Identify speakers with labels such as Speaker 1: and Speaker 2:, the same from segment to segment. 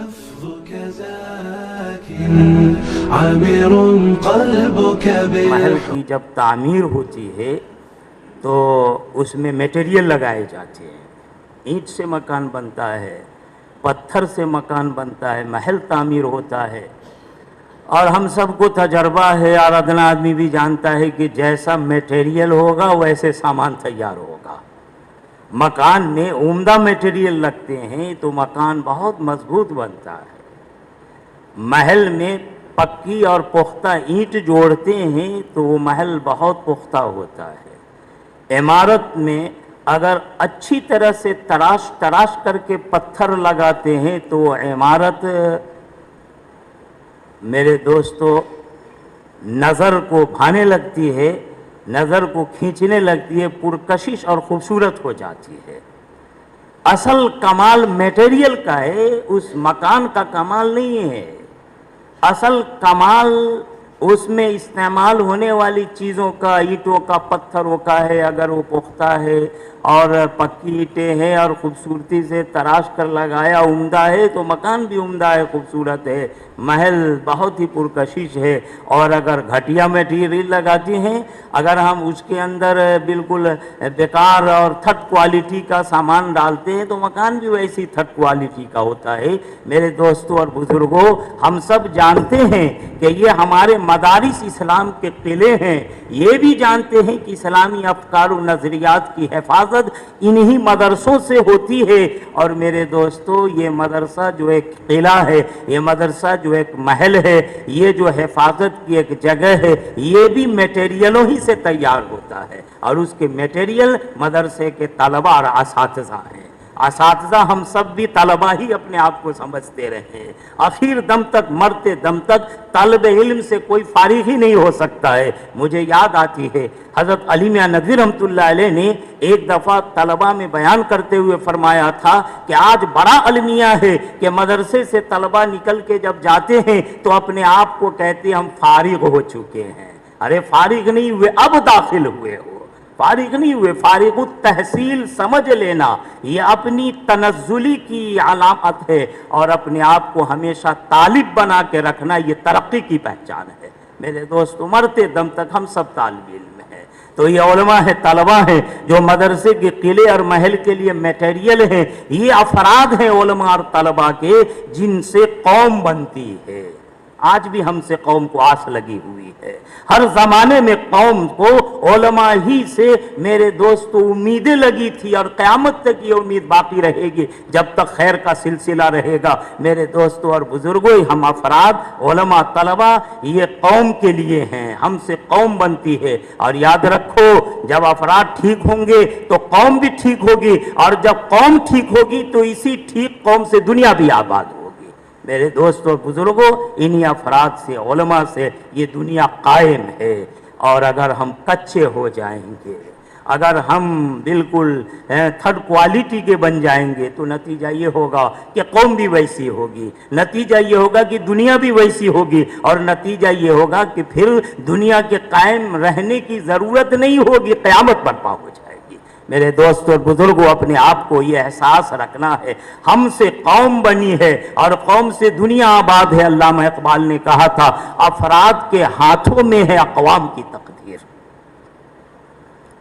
Speaker 1: لفظك زاك عامر قلبك
Speaker 2: محل کی جب تعمیر ہوتی ہے تو اس میں میٹیریل لگائے جاتے ہیں. اینٹ سے مکان بنتا ہے، پتھر سے مکان بنتا ہے، محل تعمیر ہوتا ہے. اور ہم سب کو تجربہ ہے اور ادنا آدمی بھی جانتا ہے کہ جیسا میٹیریل ہوگا ویسے سامان تیار ہوگا. مکان میں عمدہ میٹیریل لگتے ہیں تو مکان بہت مضبوط بنتا ہے. محل میں پکی اور پختہ اینٹ جوڑتے ہیں تو وہ محل بہت پختہ ہوتا ہے. عمارت میں اگر اچھی طرح سے تراش کر کے پتھر لگاتے ہیں تو وہ عمارت میرے دوستو نظر کو بھانے لگتی ہے، نظر کو کھینچنے لگتی ہے، پرکشش اور خوبصورت ہو جاتی ہے. اصل کمال میٹیریل کا ہے، اس مکان کا کمال نہیں ہے. اصل کمال اس میں استعمال ہونے والی چیزوں کا، اینٹوں کا، پتھروں کا ہے. اگر وہ پختہ ہے اور پکی اینٹیں ہیں اور خوبصورتی سے تراش کر لگایا عمدہ ہے تو مکان بھی عمدہ ہے، خوبصورت ہے، محل بہت ہی پرکشش ہے. اور اگر گھٹیا میٹیریل لگاتی ہیں، اگر ہم اس کے اندر بالکل بیکار اور تھرڈ کوالٹی کا سامان ڈالتے ہیں تو مکان بھی ویسی تھرڈ کوالٹی کا ہوتا ہے. میرے دوستوں اور بزرگوں، ہم سب جانتے ہیں کہ یہ ہمارے مدارس اسلام کے قلعے ہیں. یہ بھی جانتے ہیں کہ اسلامی افکار و نظریات کی حفاظت انہی مدرسوں سے ہوتی ہے. اور میرے دوستو، یہ مدرسہ جو ایک قلعہ ہے، یہ مدرسہ جو ایک محل ہے، یہ جو حفاظت کی ایک جگہ ہے، یہ بھی میٹیریلوں ہی سے تیار ہوتا ہے. اور اس کے میٹیریل مدرسے کے طلبہ اور اساتذہ ہیں. اساتذہ ہم سب بھی طلبہ ہی اپنے آپ کو سمجھتے رہے ہیں. آخر دم تک، مرتے دم تک طالب علم سے کوئی فارغ ہی نہیں ہو سکتا ہے. مجھے یاد آتی ہے حضرت علی میاں ندوی رحمۃ اللہ علیہ نے ایک دفعہ طلبہ میں بیان کرتے ہوئے فرمایا تھا کہ آج بڑا المیہ ہے کہ مدرسے سے طلبہ نکل کے جب جاتے ہیں تو اپنے آپ کو کہتے ہیں ہم فارغ ہو چکے ہیں. ارے فارغ نہیں ہوئے، اب داخل ہوئے ہو. فارغ نہیں ہوئے. فارغ التحصیل سمجھ لینا یہ اپنی تنزلی کی علامت ہے، اور اپنے آپ کو ہمیشہ طالب بنا کے رکھنا یہ ترقی کی پہچان ہے. میرے دوستو، مرتے دم تک ہم سب طالب علم ہیں. تو یہ علماء ہیں، طلبہ ہیں جو مدرسے کے قلعے اور محل کے لیے میٹیریل ہیں. یہ افراد ہیں علماء اور طلبہ کے جن سے قوم بنتی ہے. آج بھی ہم سے قوم کو آس لگی ہوئی ہے. ہر زمانے میں قوم کو علماء ہی سے میرے دوستو امیدیں لگی تھی، اور قیامت تک یہ امید باقی رہے گی جب تک خیر کا سلسلہ رہے گا. میرے دوستو اور بزرگوں، ہم افراد، علماء، طلبہ یہ قوم کے لیے ہیں، ہم سے قوم بنتی ہے. اور یاد رکھو، جب افراد ٹھیک ہوں گے تو قوم بھی ٹھیک ہوگی، اور جب قوم ٹھیک ہوگی تو اسی ٹھیک قوم سے دنیا بھی آباد ہوگی. میرے دوستوں اور بزرگوں، انہی افراد سے، علماء سے یہ دنیا قائم ہے. اور اگر ہم کچے ہو جائیں گے، اگر ہم بالکل تھرڈ کوالٹی کے بن جائیں گے تو نتیجہ یہ ہوگا کہ قوم بھی ویسی ہوگی، نتیجہ یہ ہوگا کہ دنیا بھی ویسی ہوگی، اور نتیجہ یہ ہوگا کہ پھر دنیا کے قائم رہنے کی ضرورت نہیں ہوگی، قیامت برپا ہو جائے گی. میرے دوستوں اور بزرگوں، اپنے آپ کو یہ احساس رکھنا ہے ہم سے قوم بنی ہے اور قوم سے دنیا آباد ہے. علامہ اقبال نے کہا تھا، افراد کے ہاتھوں میں ہے اقوام کی تقدیر.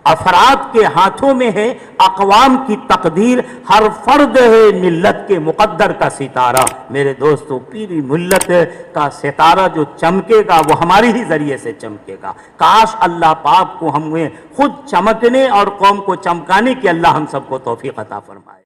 Speaker 2: افراد کے ہاتھوں میں ہے اقوام کی تقدیر. ہر فرد ہے ملت کے مقدر کا ستارہ. میرے دوستو، پوری ملت کا ستارہ جو چمکے گا وہ ہمارے ہی ذریعے سے چمکے گا. کاش اللہ پاک کو ہمیں خود چمکنے اور قوم کو چمکانے کی اللہ ہم سب کو توفیق عطا فرمائے.